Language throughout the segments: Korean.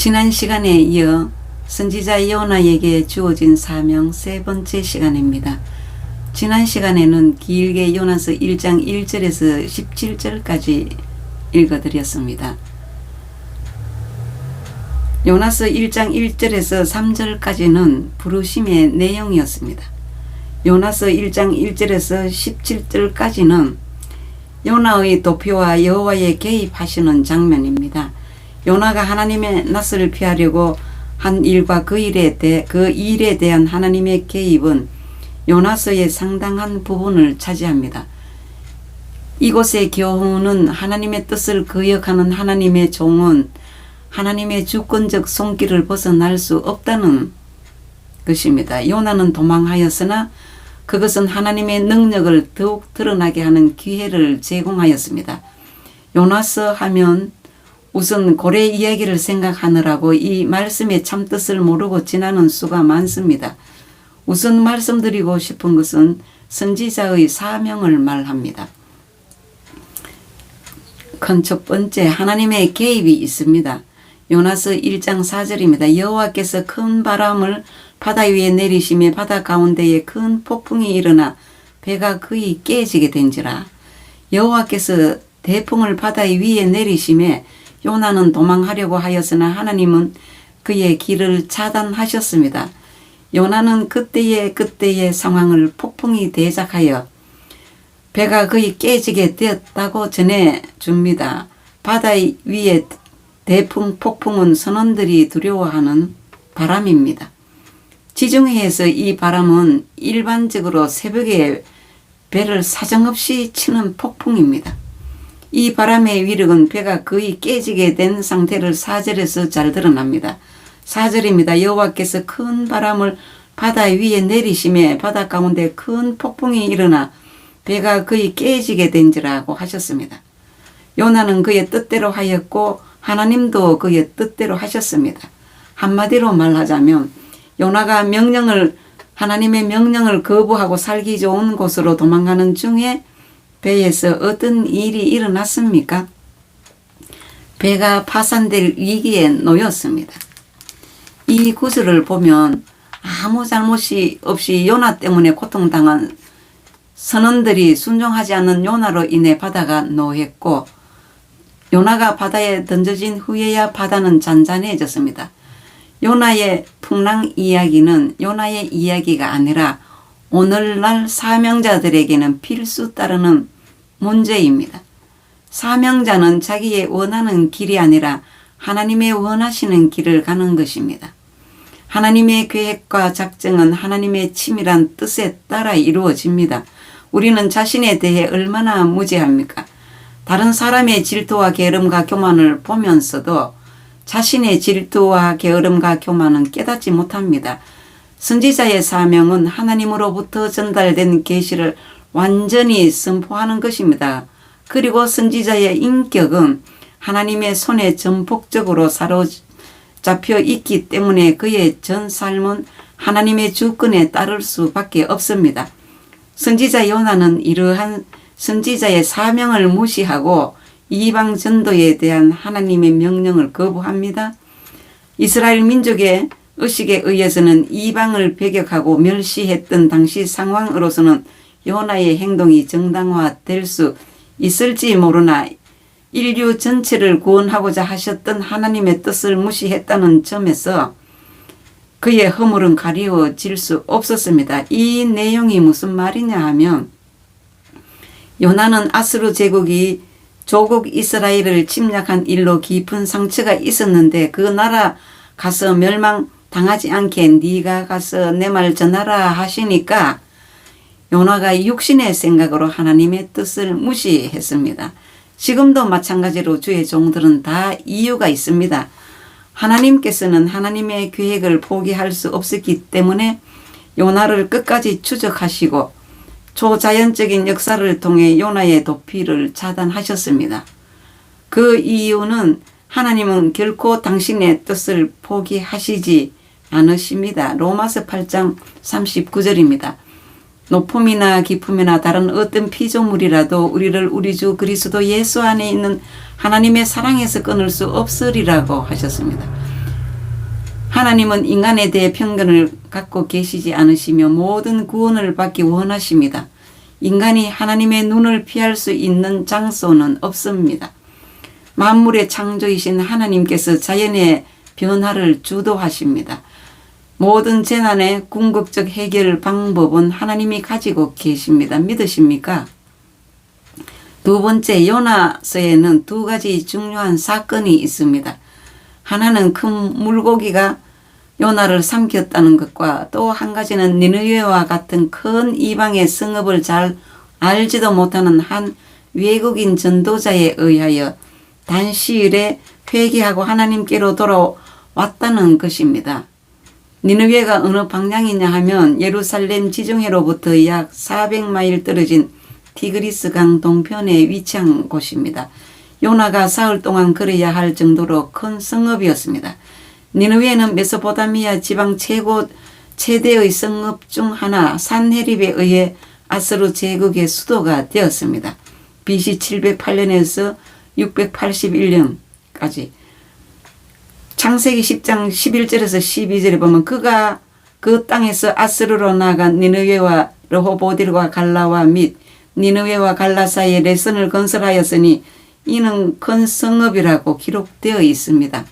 지난 시간에 이어 선지자 요나에게 주어진 사명 세 번째 시간입니다. 지난 시간에는 길게 요나서 1장 1절에서 17절까지 읽어드렸습니다. 요나서 1장 1절에서 3절까지는 부르심의 내용이었습니다. 요나서 1장 1절에서 17절까지는 요나의 도피와 여호와의 개입하시는 장면입니다. 요나가 하나님의 낯을 피하려고 한 일과 그 일에 대한 하나님의 개입은 요나서의 상당한 부분을 차지합니다. 이곳의 교훈은 하나님의 뜻을 거역하는 하나님의 종은 하나님의 주권적 손길을 벗어날 수 없다는 것입니다. 요나는 도망하였으나 그것은 하나님의 능력을 더욱 드러나게 하는 기회를 제공하였습니다. 요나서 하면 우선 고래 이야기를 생각하느라고 이 말씀의 참뜻을 모르고 지나는 수가 많습니다. 우선 말씀드리고 싶은 것은 선지자의 사명을 말합니다. 큰 첫 번째, 하나님의 개입이 있습니다. 요나서 1장 4절입니다. 여호와께서 큰 바람을 바다 위에 내리시며 바다 가운데에 큰 폭풍이 일어나 배가 거의 깨지게 된지라. 여호와께서 대풍을 바다 위에 내리시며 요나는 도망하려고 하였으나 하나님은 그의 길을 차단하셨습니다. 요나는 그때의 상황을 폭풍이 대적하여 배가 거의 깨지게 되었다고 전해줍니다. 바다 위에 대풍, 폭풍은 선원들이 두려워하는 바람입니다. 지중해에서 이 바람은 일반적으로 새벽에 배를 사정없이 치는 폭풍입니다. 이 바람의 위력은 배가 거의 깨지게 된 상태를 4절에서 잘 드러납니다. 4절입니다. 여호와께서 큰 바람을 바다 위에 내리시며 바다 가운데 큰 폭풍이 일어나 배가 거의 깨지게 된지라고 하셨습니다. 요나는 그의 뜻대로 하였고 하나님도 그의 뜻대로 하셨습니다. 한마디로 말하자면 요나가 하나님의 명령을 거부하고 살기 좋은 곳으로 도망가는 중에 배에서 어떤 일이 일어났습니까? 배가 파산될 위기에 놓였습니다. 이 구절을 보면 아무 잘못이 없이 요나 때문에 고통당한 선원들이 순종하지 않는 요나로 인해 바다가 노했고 요나가 바다에 던져진 후에야 바다는 잔잔해졌습니다. 요나의 풍랑 이야기는 요나의 이야기가 아니라 오늘날 사명자들에게는 필수 따르는 문제입니다. 사명자는 자기의 원하는 길이 아니라 하나님의 원하시는 길을 가는 것입니다. 하나님의 계획과 작정은 하나님의 치밀한 뜻에 따라 이루어집니다. 우리는 자신에 대해 얼마나 무지합니까? 다른 사람의 질투와 게으름과 교만을 보면서도 자신의 질투와 게으름과 교만은 깨닫지 못합니다. 선지자의 사명은 하나님으로부터 전달된 계시를 완전히 선포하는 것입니다. 그리고 선지자의 인격은 하나님의 손에 전폭적으로 사로잡혀 있기 때문에 그의 전 삶은 하나님의 주권에 따를 수밖에 없습니다. 선지자 요나는 이러한 선지자의 사명을 무시하고 이방 전도에 대한 하나님의 명령을 거부합니다. 이스라엘 민족의 의식에 의해서는 이방을 배격하고 멸시했던 당시 상황으로서는 요나의 행동이 정당화될 수 있을지 모르나 인류 전체를 구원하고자 하셨던 하나님의 뜻을 무시했다는 점에서 그의 허물은 가리워질 수 없었습니다. 이 내용이 무슨 말이냐 하면 요나는 아수르 제국이 조국 이스라엘을 침략한 일로 깊은 상처가 있었는데 그 나라 가서 멸망당하지 않게 네가 가서 내 말 전하라 하시니까 요나가 육신의 생각으로 하나님의 뜻을 무시했습니다. 지금도 마찬가지로 주의 종들은 다 이유가 있습니다. 하나님께서는 하나님의 계획을 포기할 수 없었기 때문에 요나를 끝까지 추적하시고 초자연적인 역사를 통해 요나의 도피를 차단하셨습니다. 그 이유는 하나님은 결코 당신의 뜻을 포기하시지 않으십니다. 로마서 8장 39절입니다. 높음이나 깊음이나 다른 어떤 피조물이라도 우리를 우리 주 그리스도 예수 안에 있는 하나님의 사랑에서 끊을 수 없으리라고 하셨습니다. 하나님은 인간에 대해 편견을 갖고 계시지 않으시며 모든 구원을 받기 원하십니다. 인간이 하나님의 눈을 피할 수 있는 장소는 없습니다. 만물의 창조이신 하나님께서 자연의 변화를 주도하십니다. 모든 재난의 궁극적 해결 방법은 하나님이 가지고 계십니다. 믿으십니까? 두 번째, 요나서에는 두 가지 중요한 사건이 있습니다. 하나는 큰 물고기가 요나를 삼켰다는 것과 또 한 가지는 니느웨와 같은 큰 이방의 성읍을 잘 알지도 못하는 한 외국인 전도자에 의하여 단시일에 회개하고 하나님께로 돌아왔다는 것입니다. 니느웨가 어느 방향이냐 하면 예루살렘 지중해로부터 약 400마일 떨어진 티그리스 강 동편에 위치한 곳입니다. 요나가 사흘 동안 걸어야 할 정도로 큰 성읍이었습니다. 니느웨는 메소포타미아 지방 최대의 성읍 중 하나 산헤립에 의해 아스루 제국의 수도가 되었습니다. BC 708년에서 681년까지. 창세기 10장 11절에서 12절에 보면 그가 그 땅에서 아스루로 나간 니느웨와 르호보딜과 갈라와 및 니느웨와 갈라 사이에 레선을 건설하였으니 이는 큰 성읍이라고 기록되어 있습니다.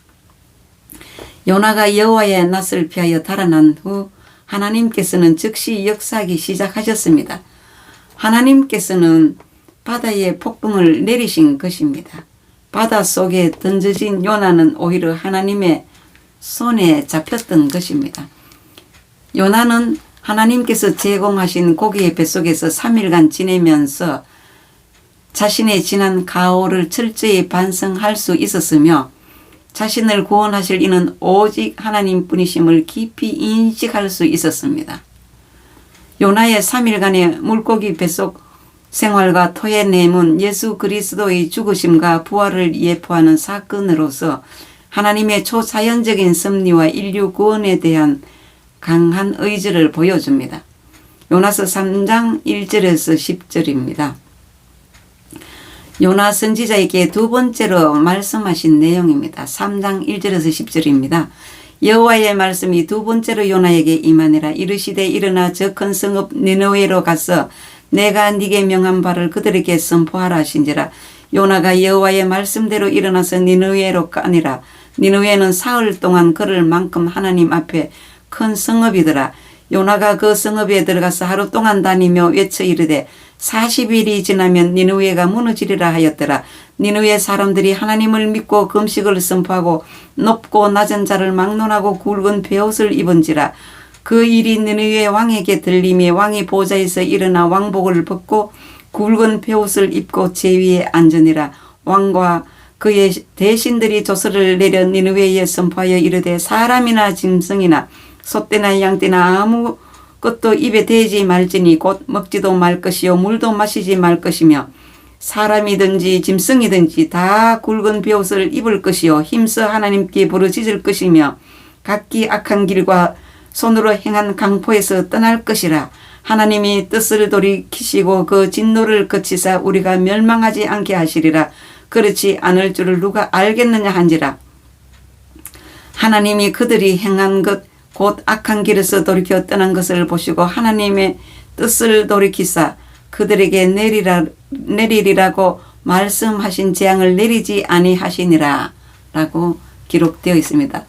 요나가 여호와의 낯을 피하여 달아난 후 하나님께서는 즉시 역사하기 시작하셨습니다. 하나님께서는 바다에 폭풍을 내리신 것입니다. 바다 속에 던져진 요나는 오히려 하나님의 손에 잡혔던 것입니다. 요나는 하나님께서 제공하신 고기의 뱃속에서 3일간 지내면서 자신의 지난 가오를 철저히 반성할 수 있었으며 자신을 구원하실 이는 오직 하나님뿐이심을 깊이 인식할 수 있었습니다. 요나의 3일간의 물고기 뱃속 생활과 토해냄은 예수 그리스도의 죽으심과 부활을 예표하는 사건으로서 하나님의 초자연적인 섭리와 인류 구원에 대한 강한 의지를 보여줍니다. 요나서 3장 1절에서 10절입니다. 요나 선지자에게 두 번째로 말씀하신 내용입니다. 3장 1절에서 10절입니다. 여호와의 말씀이 두 번째로 요나에게 임하니라. 이르시되 일어나 저 큰 성읍 니느웨로 가서 내가 네게 명한 바를 그들에게 선포하라 하신지라. 요나가 여호와의 말씀대로 일어나서 니느웨로 가니라. 니느웨는 사흘 동안 걸을 만큼 하나님 앞에 큰 성읍이더라. 요나가 그 성읍에 들어가서 하루 동안 다니며 외쳐 이르되 40일이 지나면 니느웨가 무너지리라 하였더라. 니느웨 사람들이 하나님을 믿고 금식을 선포하고 높고 낮은 자를 막론하고 굵은 베옷을 입은지라. 그 일이 니느웨 왕에게 들림에 왕이 보좌에서 일어나 왕복을 벗고 굵은 베옷을 입고 제위에 앉으니라. 왕과 그의 대신들이 조서를 내려 니느웨에 선포하여 이르되 사람이나 짐승이나 소떼나 양떼나 아무것도 입에 대지 말지니 곧 먹지도 말 것이요 물도 마시지 말 것이며 사람이든지 짐승이든지 다 굵은 베옷을 입을 것이요 힘써 하나님께 부르짖을 것이며 각기 악한 길과 손으로 행한 강포에서 떠날 것이라. 하나님이 뜻을 돌이키시고 그 진노를 그치사 우리가 멸망하지 않게 하시리라. 그렇지 않을 줄을 누가 알겠느냐 한지라. 하나님이 그들이 행한 것 곧 악한 길에서 돌이켜 떠난 것을 보시고 하나님의 뜻을 돌이키사 그들에게 내리리라고 말씀하신 재앙을 내리지 아니하시니라 라고 기록되어 있습니다.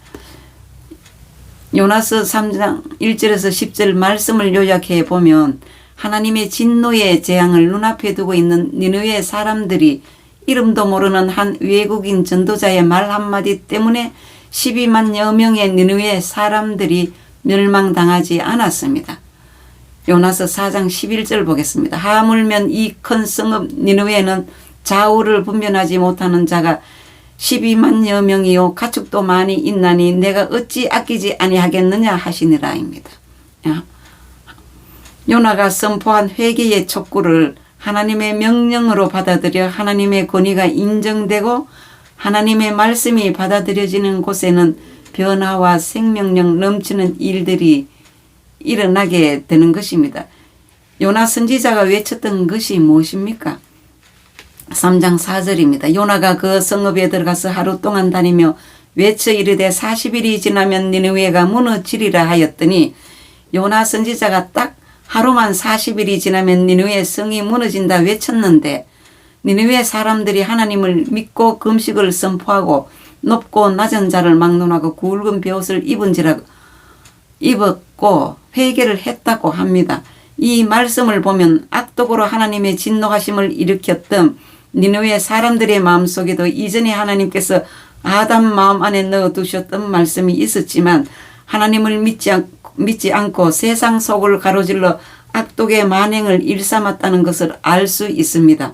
요나서 3장 1절에서 10절 말씀을 요약해 보면 하나님의 진노의 재앙을 눈앞에 두고 있는 니느웨 사람들이 이름도 모르는 한 외국인 전도자의 말 한마디 때문에 12만여 명의 니느웨 사람들이 멸망당하지 않았습니다. 요나서 4장 11절 보겠습니다. 하물면 이 큰 성읍 니느웨는 좌우를 분별하지 못하는 자가 12만여 명이요 가축도 많이 있나니 내가 어찌 아끼지 아니하겠느냐 하시니라입니다. 요나가 선포한 회개의 촉구를 하나님의 명령으로 받아들여 하나님의 권위가 인정되고 하나님의 말씀이 받아들여지는 곳에는 변화와 생명력 넘치는 일들이 일어나게 되는 것입니다. 요나 선지자가 외쳤던 것이 무엇입니까? 3장 4절입니다. 요나가 그 성읍에 들어가서 하루 동안 다니며 외쳐 이르되 40일이 지나면 니느웨가 무너지리라 하였더니 요나 선지자가 딱 하루만 40일이 지나면 니느웨 성이 무너진다 외쳤는데 니느웨 사람들이 하나님을 믿고 금식을 선포하고 높고 낮은 자를 막론하고 굵은 베옷을 입었고 회개를 했다고 합니다. 이 말씀을 보면 악독으로 하나님의 진노하심을 일으켰던 니느웨 사람들의 마음속에도 이전에 하나님께서 아담 마음 안에 넣어두셨던 말씀이 있었지만 하나님을 믿지 않고 세상 속을 가로질러 악독의 만행을 일삼았다는 것을 알 수 있습니다.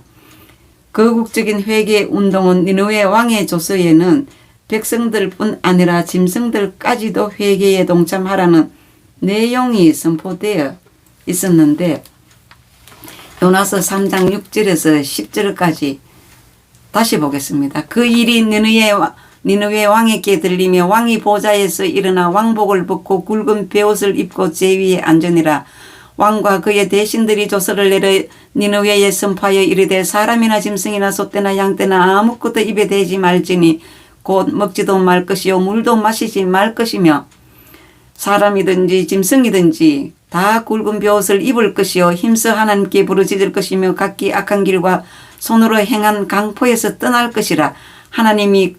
거국적인 회개 운동은 니느웨 왕의 조서에는 백성들뿐 아니라 짐승들까지도 회개에 동참하라는 내용이 선포되어 있었는데 요나서 3장 6절에서 10절까지 다시 보겠습니다. 그 일이 니느웨 왕에게 들리며 왕이 보좌에서 일어나 왕복을 벗고 굵은 베옷을 입고 제위에 앉으니라. 왕과 그의 대신들이 조서를 내려 니느웨에 선포하여 이르되 사람이나 짐승이나 소떼나 양떼나 아무것도 입에 대지 말지니 곧 먹지도 말 것이요 물도 마시지 말 것이며 사람이든지 짐승이든지 다 굵은 베옷을 입을 것이요 힘써 하나님께 부르짖을 것이며 각기 악한 길과 손으로 행한 강포에서 떠날 것이라. 하나님이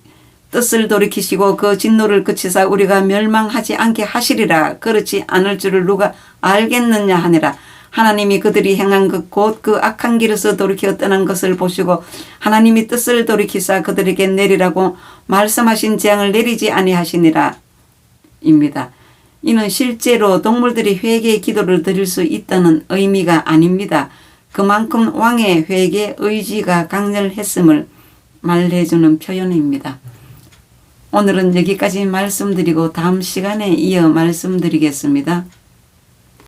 뜻을 돌이키시고 그 진노를 그치사 우리가 멸망하지 않게 하시리라. 그렇지 않을 줄을 누가 알겠느냐 하니라. 하나님이 그들이 행한 것 곧 그 악한 길에서 돌이켜 떠난 것을 보시고 하나님이 뜻을 돌이키사 그들에게 내리라고 말씀하신 재앙을 내리지 아니하시니라 입니다. 이는 실제로 동물들이 회개의 기도를 드릴 수 있다는 의미가 아닙니다. 그만큼 왕의 회개 의지가 강렬했음을 말해주는 표현입니다. 오늘은 여기까지 말씀드리고 다음 시간에 이어 말씀드리겠습니다.